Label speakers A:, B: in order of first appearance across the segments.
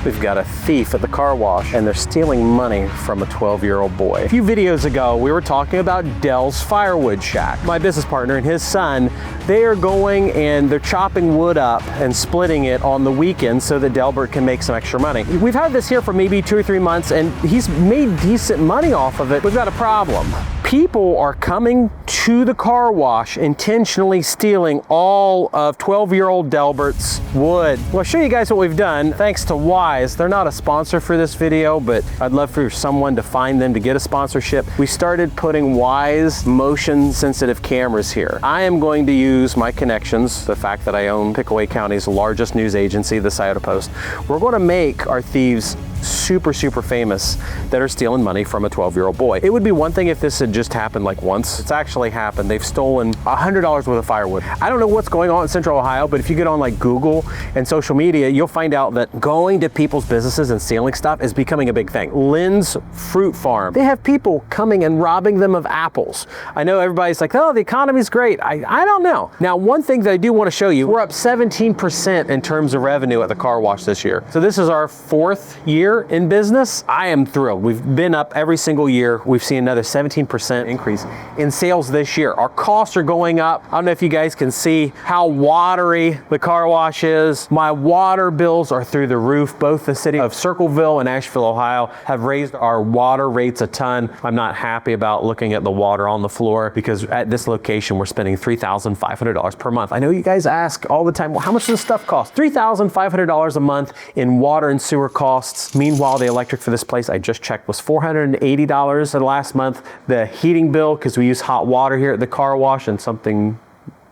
A: We've got a thief at the car wash and they're stealing money from a 12-year-old boy. A few videos ago, we were talking about Dell's Firewood shack. My business partner and his son, they are going and they're chopping wood up and splitting it on the weekend so that Delbert can make some extra money. We've had this here for maybe 2 or 3 months and he's made decent money off of it. We've got a problem. People are coming to the car wash intentionally stealing all of 12-year-old Delbert's wood. Well, I'll show you guys what we've done. Thanks to Wise, they're not a sponsor for this video, but I'd love for someone to find them to get a sponsorship. We started putting Wise motion sensitive cameras here. I am going to use my connections, the fact that I own Pickaway County's largest news agency, the Scioto Post. We're going to make our thieves super famous that are stealing money from a 12-year-old boy. It would be one thing if this had just happened like once. It's actually happened. They've stolen $100 worth of firewood. I don't know what's going on in Central Ohio, but if you get on like Google and social media, you'll find out that going to people's businesses and stealing stuff is becoming a big thing. Lynn's Fruit Farm, they have people coming and robbing them of apples. I know everybody's like, oh, the economy's great. I don't know. Now, one thing that I do want to show you, we're up 17% in terms of revenue at the car wash this year. So this is our 4th year in business. I am thrilled. We've been up every single year. We've seen another 17% increase in sales this year. Our costs are going up. I don't know if you guys can see how watery the car wash is. My water bills are through the roof. Both the city of Circleville and Asheville, Ohio have raised our water rates a ton. I'm not happy about looking at the water on the floor because at this location we're spending $3,500 per month. I know you guys ask all the time, well, how much does this stuff cost? $3,500 a month in water and sewer costs. Meanwhile, the electric for this place I just checked was $480 the last month. The heating bill, because we use hot water here at the car wash, and something,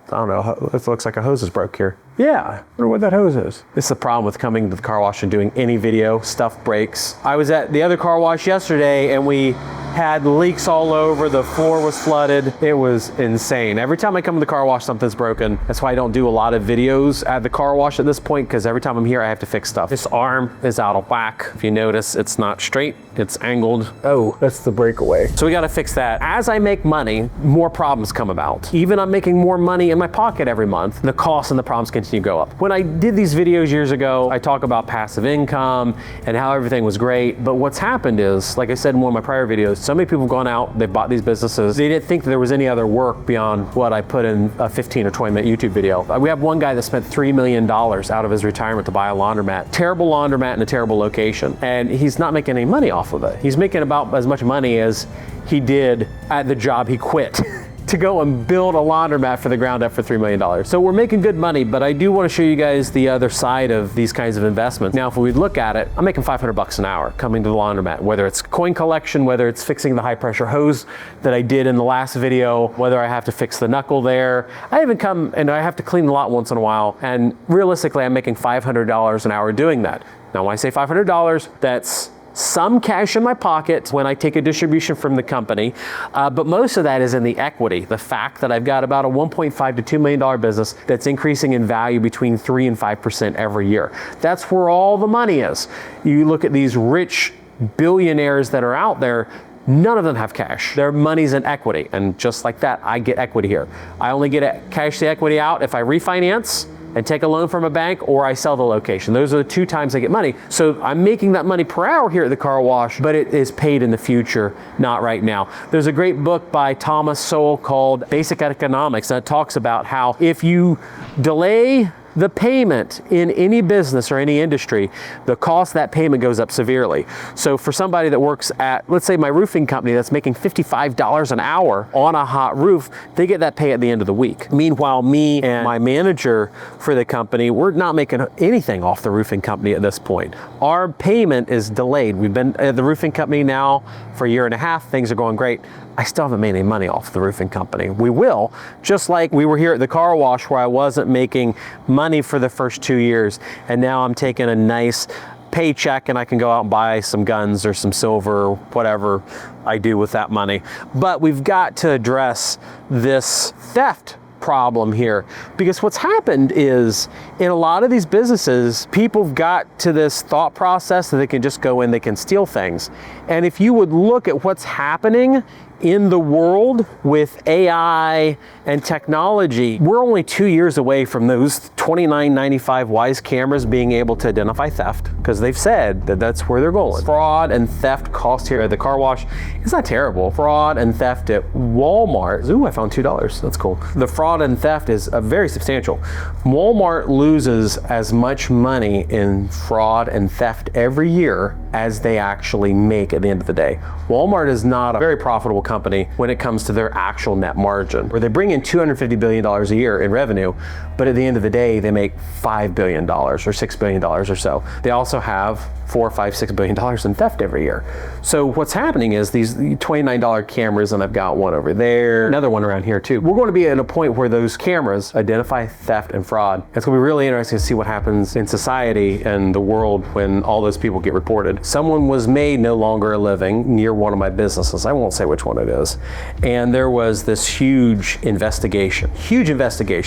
A: I don't know, it looks like a hose is broke here. Yeah, I wonder what that hose is. This is the problem with coming to the car wash and doing any video, stuff breaks. I was at the other car wash yesterday and we had leaks all over, the floor was flooded. It was insane. Every time I come to the car wash, something's broken. That's why I don't do a lot of videos at the car wash at this point, because every time I'm here, I have to fix stuff. This arm is out of whack. If you notice, it's not straight, it's angled. Oh, that's the breakaway. So we gotta fix that. As I make money, more problems come about. Even I'm making more money in my pocket every month, the costs and the problems continue to go up. When I did these videos years ago, I talk about passive income and how everything was great, but what's happened is, like I said in one of my prior videos, so many people have gone out, they bought these businesses, they didn't think that there was any other work beyond what I put in a 15 or 20 minute YouTube video. We have one guy that spent $3 million out of his retirement to buy a laundromat. Terrible laundromat in a terrible location. And he's not making any money off of it. He's making about as much money as he did at the job he quit to go and build a laundromat for the ground up for $3 million. So we're making good money, but I do want to show you guys the other side of these kinds of investments. Now, if we look at it, I'm making $500 an hour coming to the laundromat, whether it's coin collection, whether it's fixing the high pressure hose that I did in the last video, whether I have to fix the knuckle there. I even come and I have to clean the lot once in a while. And realistically, I'm making $500 an hour doing that. Now, when I say $500, that's some cash in my pocket when I take a distribution from the company, but most of that is in the equity. The fact that I've got about a $1.5 to $2 million business that's increasing in value between 3 and 5% every year. That's where all the money is. You look at these rich billionaires that are out there, none of them have cash. Their money's in equity, and just like that, I get equity here. I only get cash the equity out if I refinance and take a loan from a bank, or I sell the location. Those are the 2 times I get money. So I'm making that money per hour here at the car wash, but it is paid in the future, not right now. There's a great book by Thomas Sowell called Basic Economics that talks about how if you delay the payment in any business or any industry, the cost of that payment goes up severely. So for somebody that works at, let's say my roofing company that's making $55 an hour on a hot roof, they get that pay at the end of the week. Meanwhile, me and my manager for the company, we're not making anything off the roofing company at this point. Our payment is delayed. We've been at the roofing company now for a year and a half. Things are going great. I still haven't made any money off the roofing company. We will, just like we were here at the car wash where I wasn't making money for the first 2 years, and now I'm taking a nice paycheck and I can go out and buy some guns or some silver or whatever I do with that money. But we've got to address this theft problem here, because what's happened is in a lot of these businesses, people have got to this thought process that they can just go in, they can steal things. And if you would look at what's happening in the world with AI and technology, we're only 2 years away from those $29.95 Wise cameras being able to identify theft, because they've said that that's where they're going. Fraud and theft cost here at the car wash is not terrible. Fraud and theft at Walmart, ooh, I found $2, that's cool. The fraud and theft is very substantial. Walmart loses as much money in fraud and theft every year as they actually make at the end of the day. Walmart is not a very profitable company when it comes to their actual net margin, where they bring in $250 billion a year in revenue, but at the end of the day, they make $5 billion or $6 billion or so. They also have $4, $5, $6 billion in theft every year. So what's happening is these $29 cameras, and I've got one over there, another one around here too. We're going to be at a point where those cameras identify theft and fraud. It's going to be really interesting to see what happens in society and the world when all those people get reported. Someone was made no longer a living near one of my businesses. I won't say which one it is. And there was this huge investigation.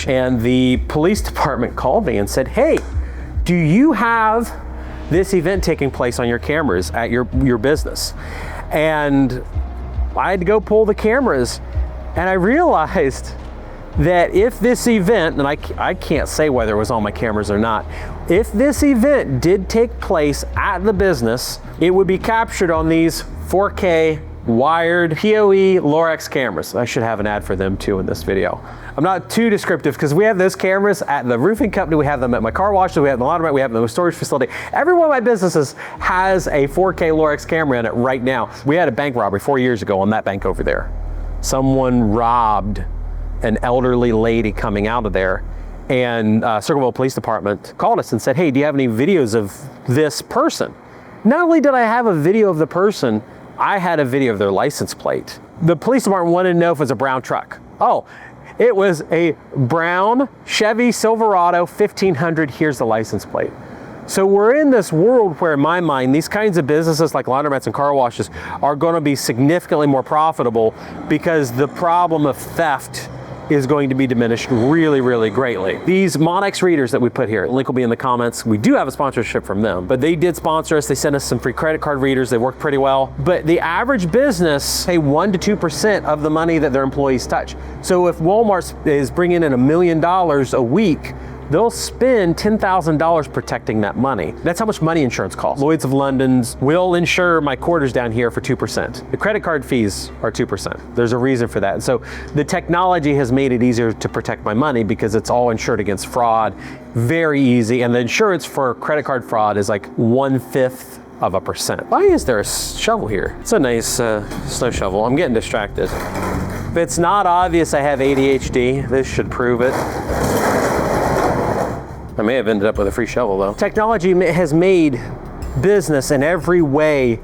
A: And the police department called me and said, hey, do you have this event taking place on your cameras at your business? And I had to go pull the cameras, and I realized that if this event, and I can't say whether it was on my cameras or not, if this event did take place at the business, it would be captured on these 4K wired PoE Lorex cameras. I should have an ad for them too in this video. I'm not too descriptive because we have those cameras at the roofing company, we have them at my car wash, we have the laundromat, we have them in the storage facility. Every one of my businesses has a 4K Lorex camera in it right now. We had a bank robbery 4 years ago on that bank over there. Someone robbed an elderly lady coming out of there, and Circleville Police Department called us and said, hey, do you have any videos of this person? Not only did I have a video of the person, I had a video of their license plate. The police department wanted to know if it was a brown truck. Oh, it was a brown Chevy Silverado 1500, here's the license plate. So we're in this world where, in my mind, these kinds of businesses like laundromats and car washes are going to be significantly more profitable because the problem of theft is going to be diminished really, really greatly. These Monex readers that we put here, link will be in the comments. We do have a sponsorship from them, but they did sponsor us. They sent us some free credit card readers. They work pretty well. But the average business pay 1% to 2% of the money that their employees touch. So if Walmart is bringing in $1 million a week, they'll spend $10,000 protecting that money. That's how much money insurance costs. Lloyd's of London's will insure my quarters down here for 2%. The credit card fees are 2%. There's a reason for that. So the technology has made it easier to protect my money because it's all insured against fraud. Very easy. And the insurance for credit card fraud is like 1/5 of a percent. Why is there a shovel here? It's a nice snow shovel. I'm getting distracted. If it's not obvious I have ADHD, this should prove it. I may have ended up with a free shovel though. Technology has made business in every way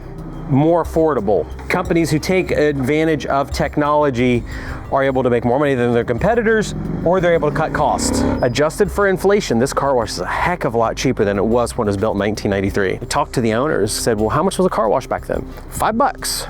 A: more affordable. Companies who take advantage of technology are able to make more money than their competitors, or they're able to cut costs. Adjusted for inflation, this car wash is a heck of a lot cheaper than it was when it was built in 1993. I talked to the owners, said, well, how much was a car wash back then? $5.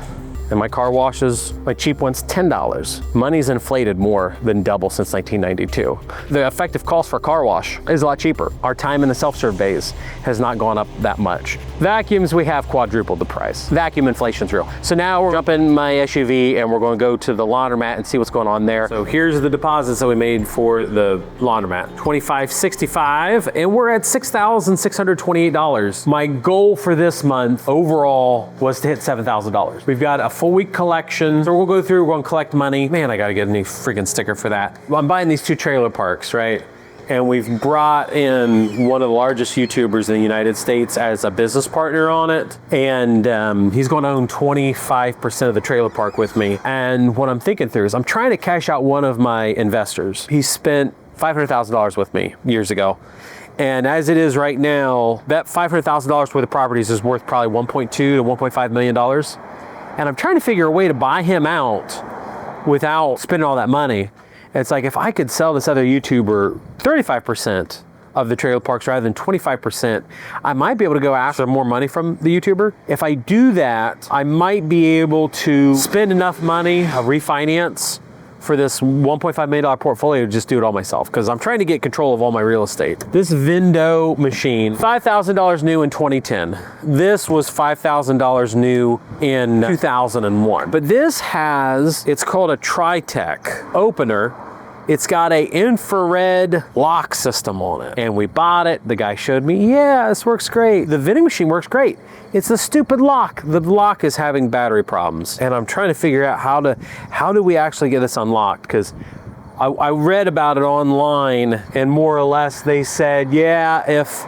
A: And my car washes, my cheap one's $10. Money's inflated more than double since 1992. The effective cost for a car wash is a lot cheaper. Our time in the self-serve bays has not gone up that much. Vacuums, we have quadrupled the price. Vacuum inflation's real. So now we're jumping in my SUV and we're going to go to the laundromat and see what's going on there. So here's the deposits that we made for the laundromat. $25.65, and we're at $6,628. My goal for this month overall was to hit $7,000. We've got a full week collection. So we'll go through, we're gonna collect money. Man, I gotta get a new freaking sticker for that. I'm buying these 2 trailer parks, right? And we've brought in one of the largest YouTubers in the United States as a business partner on it. And he's gonna own 25% of the trailer park with me. And what I'm thinking through is I'm trying to cash out one of my investors. He spent $500,000 with me years ago. And as it is right now, that $500,000 worth of properties is worth probably $1.2 to $1.5 million. And I'm trying to figure a way to buy him out without spending all that money. And it's like, if I could sell this other YouTuber 35% of the trailer parks rather than 25%, I might be able to go after more money from the YouTuber. If I do that, I might be able to spend enough money, refinance, for this $1.5 million portfolio to just do it all myself because I'm trying to get control of all my real estate. This Vendo machine, $5,000 new in 2010. This was $5,000 new in 2001. But this has, it's called a Tritech opener. It's got a infrared lock system on it. And we bought it. The guy showed me, yeah, this works great. The vending machine works great. It's the stupid lock. The lock is having battery problems. And I'm trying to figure out how do we actually get this unlocked? Because I read about it online and more or less they said, yeah, if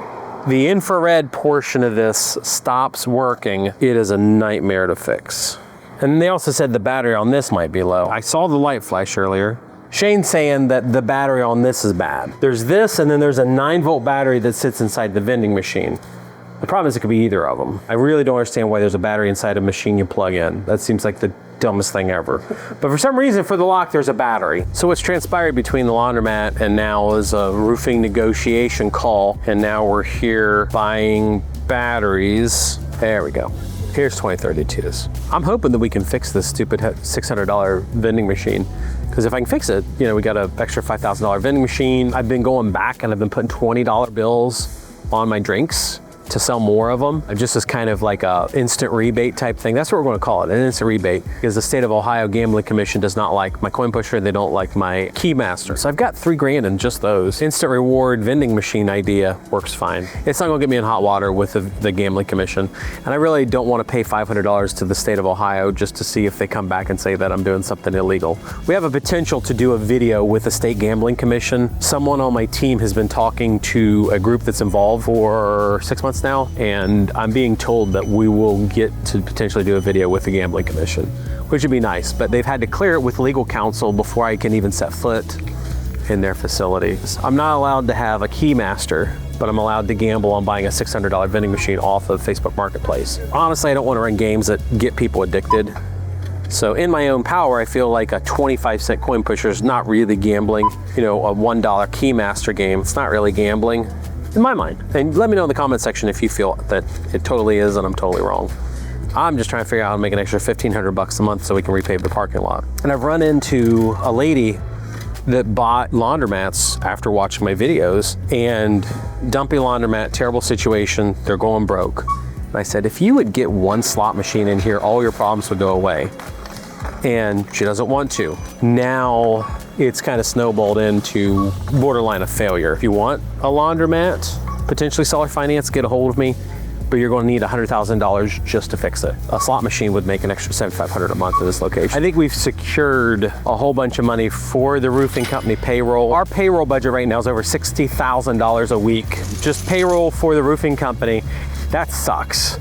A: the infrared portion of this stops working, it is a nightmare to fix. And they also said the battery on this might be low. I saw the light flash earlier. Shane's saying that the battery on this is bad. There's this, and then there's a 9-volt battery that sits inside the vending machine. The problem is it could be either of them. I really don't understand why there's a battery inside a machine you plug in. That seems like the dumbest thing ever. But for some reason, for the lock, there's a battery. So what's transpired between the laundromat and now is a roofing negotiation call, and now we're here buying batteries. There we go. Here's 2032s. I'm hoping that we can fix this stupid $600 vending machine. Because if I can fix it, you know, we got an extra $5,000 vending machine. I've been going back and I've been putting $20 bills on my drinks to sell more of them, just as kind of like a instant rebate type thing. That's what we're going to call it, an instant rebate, because the state of Ohio Gambling Commission does not like my coin pusher, they don't like my Keymaster. So I've got $3 grand in just those. Instant reward vending machine idea works fine. It's not going to get me in hot water with the Gambling Commission, and I really don't want to pay $500 to the state of Ohio just to see if they come back and say that I'm doing something illegal. We have a potential to do a video with the state Gambling Commission. Someone on my team has been talking to a group that's involved for 6 months now, and I'm being told that we will get to potentially do a video with the Gambling Commission, which would be nice, but they've had to clear it with legal counsel before I can even set foot in their facilities. I'm not allowed to have a Keymaster, but I'm allowed to gamble on buying a $600 vending machine off of Facebook Marketplace. Honestly, I don't want to run games that get people addicted. So in my own power, I feel like a 25-cent coin pusher is not really gambling. You know, a $1 Keymaster game, it's not really gambling. In my mind. And let me know in the comment section if you feel that it totally is and I'm totally wrong. I'm just trying to figure out how to make an extra $1,500 a month so we can repave the parking lot. And I've run into a lady that bought laundromats after watching my videos, and dumpy laundromat, terrible situation, they're going broke. And I said, if you would get one slot machine in here, all your problems would go away. And she doesn't want to. Now it's kind of snowballed into borderline of failure. If you want a laundromat, potentially seller finance, get a hold of me, but you're going to need $100,000 just to fix it. A slot machine would make an extra $7,500 a month at this location. I think we've secured a whole bunch of money for the roofing company payroll. Our payroll budget right now is over $60,000 a week. Just payroll for the roofing company. That sucks,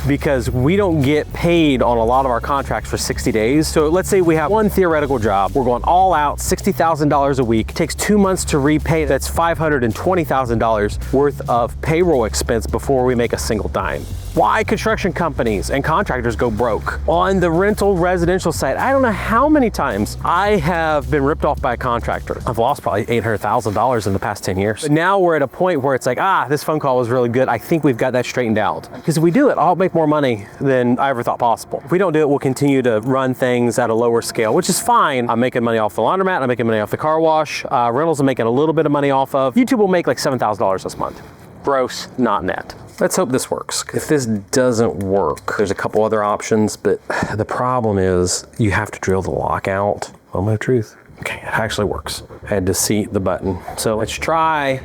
A: because we don't get paid on a lot of our contracts for 60 days. So let's say we have one theoretical job. We're going all out, $60,000 a week. It takes 2 months to repay. That's $520,000 worth of payroll expense before we make a single dime. Why construction companies and contractors go broke? On the rental residential side, I don't know how many times I have been ripped off by a contractor. I've lost probably $800,000 in the past 10 years. But now we're at a point where it's like, this phone call was really good. I think we've got that straightened out. Because if we do it, I'll make more money than I ever thought possible. If we don't do it, we'll continue to run things at a lower scale, which is fine. I'm making money off the laundromat. I'm making money off the car wash. Rentals I'm making a little bit of money off of. YouTube will make like $7,000 this month. Gross, not net. Let's hope this works. If this doesn't work, there's a couple other options, but the problem is you have to drill the lock out. Moment of truth. Okay, it actually works. I had to seat the button. So let's try.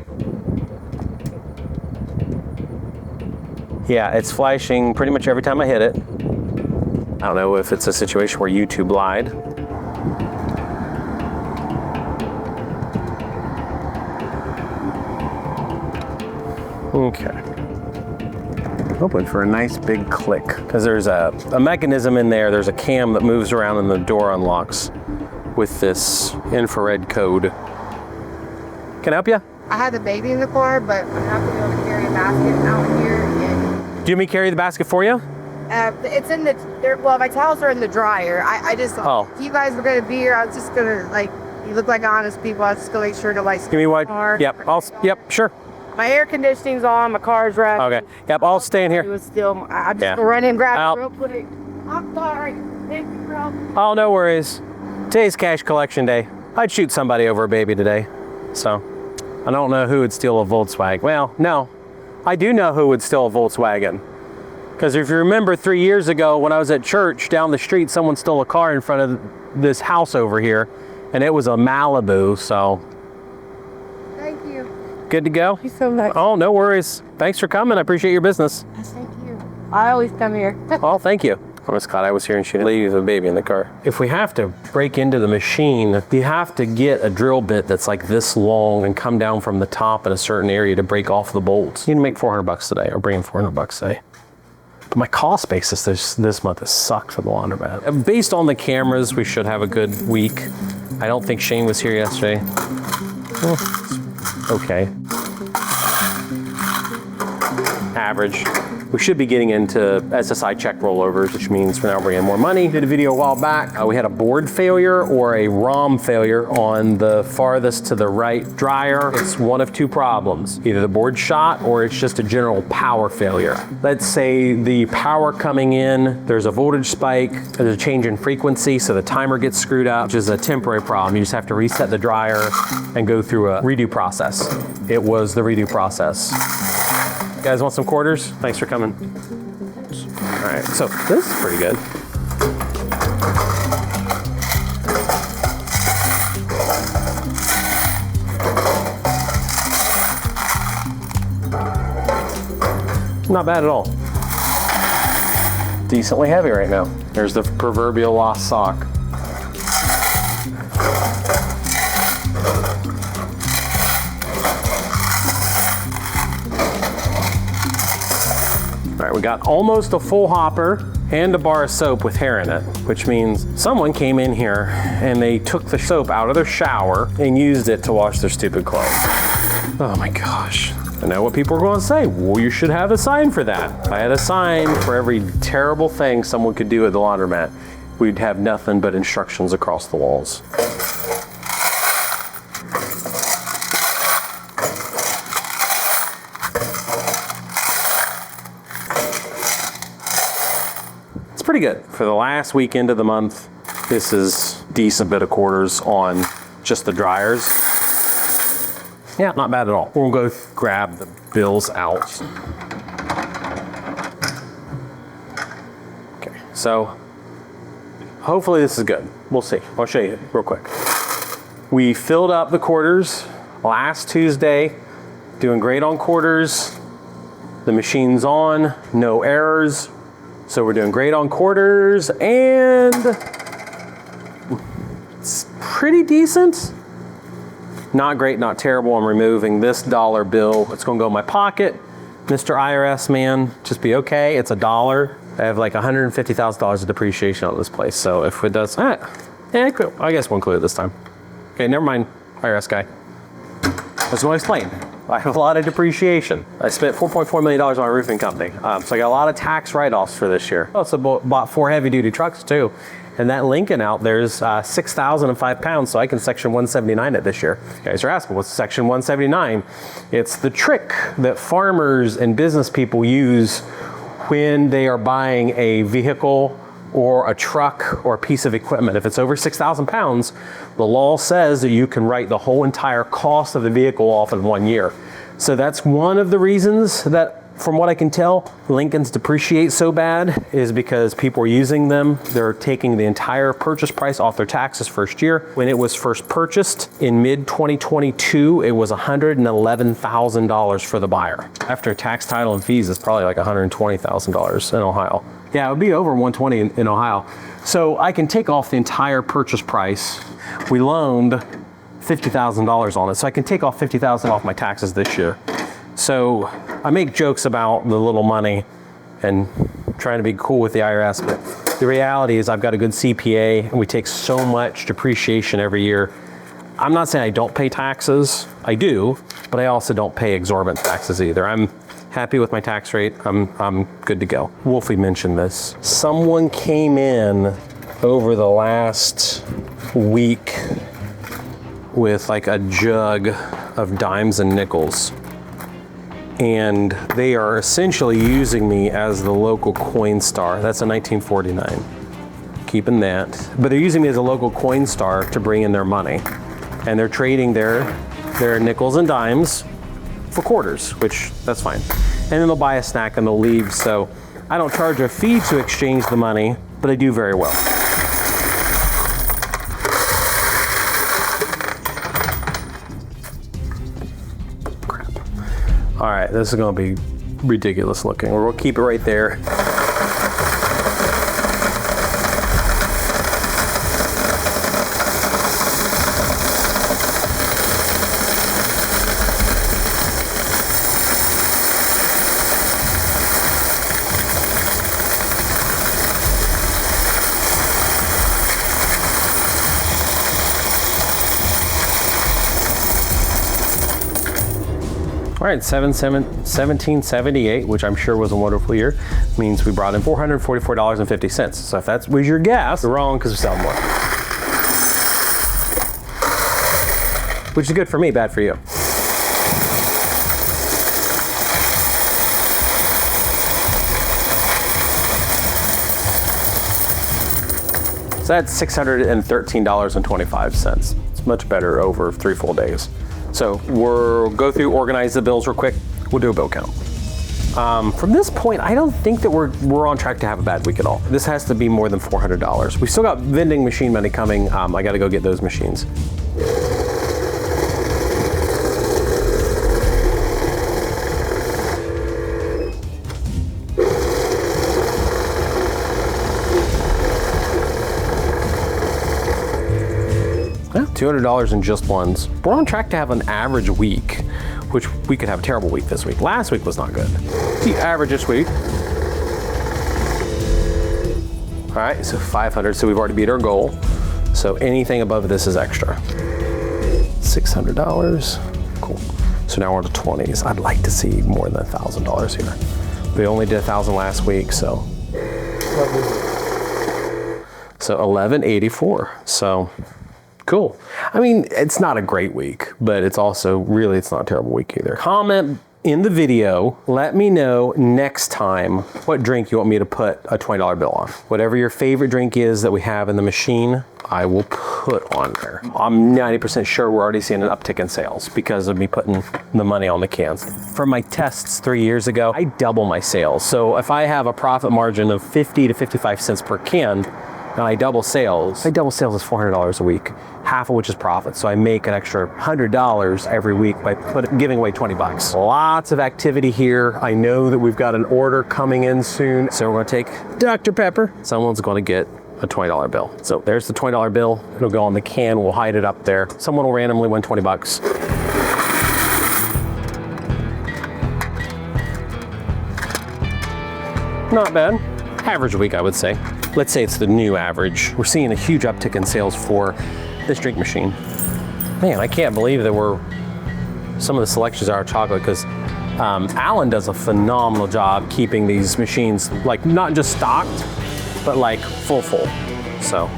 A: Yeah, it's flashing pretty much every time I hit it. I don't know if it's a situation where YouTube lied. Okay. Hoping for a nice big click, because there's a mechanism in there. There's a cam that moves around and the door unlocks with this infrared code. Can I help you?
B: I had the baby in the car, but I'm not going to be able to carry a basket out here. And
A: do you want me to carry the basket for you?
B: it's in the, well, my towels are in the dryer. I just, if you guys were going to be here, I was just going to, like, you look like honest people. I was just going to make sure to, like,
A: give me what? Yep, yep, sure.
B: My air conditioning's on, my car's running.
A: Okay, yep, I'll stay in here.
B: It was still, I'm just going to run in and grab it real quick. I'm sorry. Thank you, bro.
A: Oh, no worries. Today's cash collection day. I'd shoot somebody over a baby today. So, I don't know who would steal a Volkswagen. Well, no, I do know who would steal a Volkswagen. Because if you remember 3 years ago when I was at church down the street, someone stole a car in front of this house over here, and it was a Malibu, so.
B: Thank you.
A: Good to go?
B: Thank you so much.
A: Oh, no worries. Thanks for coming. I appreciate your business.
B: Thank you. I always come here.
A: Oh, thank you. I was glad I was here and she didn't leave a baby in the car. If we have to break into the machine, you have to get a drill bit that's like this long and come down from the top in a certain area to break off the bolts. You can make $400 today, or bring in $400 today. But my cost basis this month has sucked for the laundromat. Based on the cameras, we should have a good week. I don't think Shane was here yesterday. Okay. Average. We should be getting into SSI check rollovers, which means we're now bringing more money. Did a video a while back. We had a board failure or a ROM failure on the farthest to the right dryer. It's one of two problems. Either the board shot or it's just a general power failure. Let's say the power coming in, there's a voltage spike, there's a change in frequency, so the timer gets screwed up, which is a temporary problem. You just have to reset the dryer and go through a redo process. It was the redo process. You guys want some quarters? Thanks for coming. All right, so this is pretty good. Not bad at all. Decently heavy right now. There's the proverbial lost sock. All right, we got almost a full hopper and a bar of soap with hair in it, which means someone came in here and they took the soap out of their shower and used it to wash their stupid clothes. Oh my gosh. I know what people are going to say. Well, you should have a sign for that. If I had a sign for every terrible thing someone could do at the laundromat, we'd have nothing but instructions across the walls. Pretty good. For the last weekend of the month, this is decent bit of quarters on just the dryers. Yeah, not bad at all. We'll go grab the bills out. Okay, so hopefully this is good. We'll see. I'll show you real quick. We filled up the quarters last Tuesday, doing great on quarters. The machine's on, no errors. So we're doing great on quarters, and it's pretty decent. Not great, not terrible. I'm removing this dollar bill. It's gonna go in my pocket. Mr. IRS man, just be okay. It's $1. I have like $150,000 of depreciation on this place. So if it does, I guess we'll include it this time. Okay, never mind, IRS guy. That's what I explained. I have a lot of depreciation. I spent $4.4 million on a roofing company. So I got a lot of tax write-offs for this year. I also bought 4 heavy-duty trucks too. And that Lincoln out there's 6,005 pounds, so I can Section 179 it this year. You guys are asking, what's Section 179? It's the trick that farmers and business people use when they are buying a vehicle or a truck or a piece of equipment. If it's over 6,000 pounds, the law says that you can write the whole entire cost of the vehicle off in 1 year. So that's one of the reasons that, from what I can tell, Lincolns depreciate so bad, is because people are using them. They're taking the entire purchase price off their taxes first year. When it was first purchased in mid-2022, it was $111,000 for the buyer. After tax, title, and fees, it's probably like $120,000 in Ohio. Yeah, it would be over 120 in Ohio. So I can take off the entire purchase price. We loaned $50,000 on it, so I can take off $50,000 off my taxes this year. So I make jokes about the little money and trying to be cool with the IRS, but the reality is I've got a good CPA and we take so much depreciation every year. I'm not saying I don't pay taxes, I do, but I also don't pay exorbitant taxes either. I'm happy with my tax rate. I'm good to go. Wolfie mentioned this. Someone came in over the last week with like a jug of dimes and nickels. And they are essentially using me as the local coin star. That's a 1949. keeping that. But they're using me as a local coin star to bring in their money. And they're trading their nickels and dimes for quarters, which that's fine. And then they'll buy a snack and they'll leave. So I don't charge a fee to exchange the money, but I do very well. Crap. All right, this is gonna be ridiculous looking. We'll keep it right there. All right, 1778, which I'm sure was a wonderful year, means we brought in $444.50. So if that was your guess, you're wrong because we sell more. Which is good for me, bad for you. So that's $613.25. It's much better over 3 full days. So we'll go through, organize the bills real quick. We'll do a bill count. From this point, I don't think that we're on track to have a bad week at all. This has to be more than $400. We still got vending machine money coming. I got to go get those machines. $200 in just ones. We're on track to have an average week, which we could have a terrible week this week. Last week was not good. The average this week. All right, so 500, so we've already beat our goal. So anything above this is extra. $600, cool. So now we're to 20s. I'd like to see more than $1,000 here. We only did 1,000 last week, so. So 1184, so. Cool. I mean, it's not a great week, but it's also really, it's not a terrible week either. Comment in the video, let me know next time what drink you want me to put a $20 bill on. Whatever your favorite drink is that we have in the machine, I will put on there. I'm 90% sure we're already seeing an uptick in sales because of me putting the money on the cans. From my tests 3 years ago, I double my sales. So if I have a profit margin of 50 to 55 cents per can, and I double sales is $400 a week, half of which is profit. So I make an extra $100 every week by giving away 20 bucks. Lots of activity here. I know that we've got an order coming in soon. So we're gonna take Dr. Pepper. Someone's gonna get a $20 bill. So there's the $20 bill. It'll go on the can, we'll hide it up there. Someone will randomly win 20 bucks. Not bad. Average week, I would say. Let's say it's the new average. We're seeing a huge uptick in sales for this drink machine. Man, I can't believe that some of the selections are chocolate because Alan does a phenomenal job keeping these machines like not just stocked, but like full. So,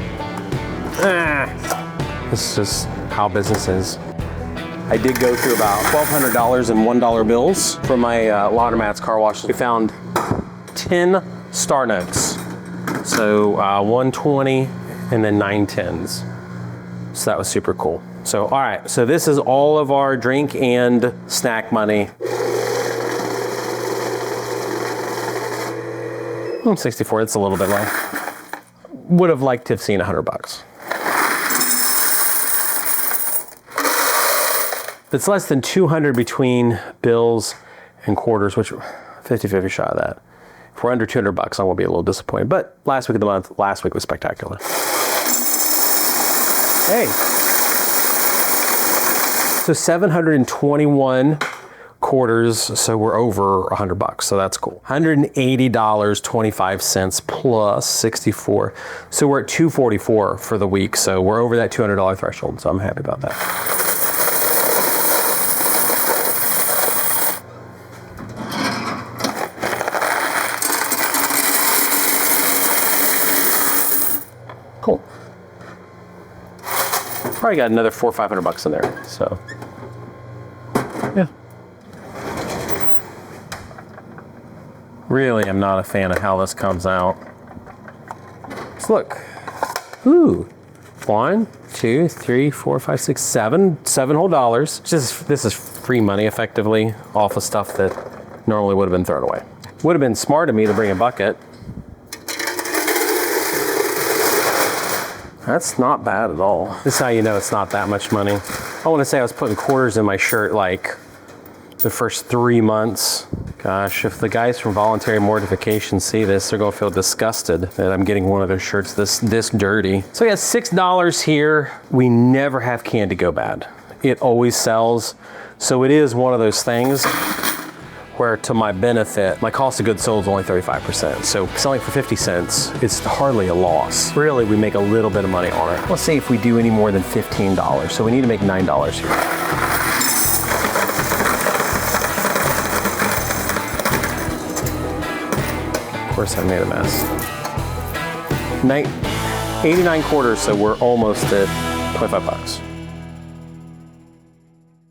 A: this is just how business is. I did go through about $1,200 in $1 bills from my Laundromat's car wash. We found 10 Star Notes. So 120 and then 9 10s. So that was super cool. So all right, so this is all of our drink and snack money. 64, it's a little bit low. Would have liked to have seen 100 bucks. It's less than 200 between bills and quarters, which 50-50 shot of that. If we're under 200 bucks, I will be a little disappointed. But last week of the month, last week was spectacular. Hey. So 721 quarters, so we're over 100 bucks, so that's cool. $180.25 plus 64. So we're at 244 for the week, so we're over that $200 threshold, so I'm happy about that. Cool. Probably got another $400 or $500 in there, so yeah. Really, I'm not a fan of how this comes out. So look, Ooh. 1, 2, 3, 4, 5, 6, 7 whole dollars. This is free money effectively off of stuff that normally would have been thrown away. Would have been smart of me to bring a bucket. That's not bad at all. This is how you know it's not that much money. I want to say I was putting quarters in my shirt like the first 3 months. Gosh, if the guys from Voluntary Mortification see this, they're gonna feel disgusted that I'm getting one of their shirts this dirty. So yeah, $6 here. We never have candy go bad. It always sells. So it is one of those things where, to my benefit, my cost of goods sold is only 35%. So selling for 50 cents, it's hardly a loss. Really, we make a little bit of money on it. Let's see if we do any more than $15. So we need to make $9 here. Of course I made a mess. 89 quarters, so we're almost at 25 bucks.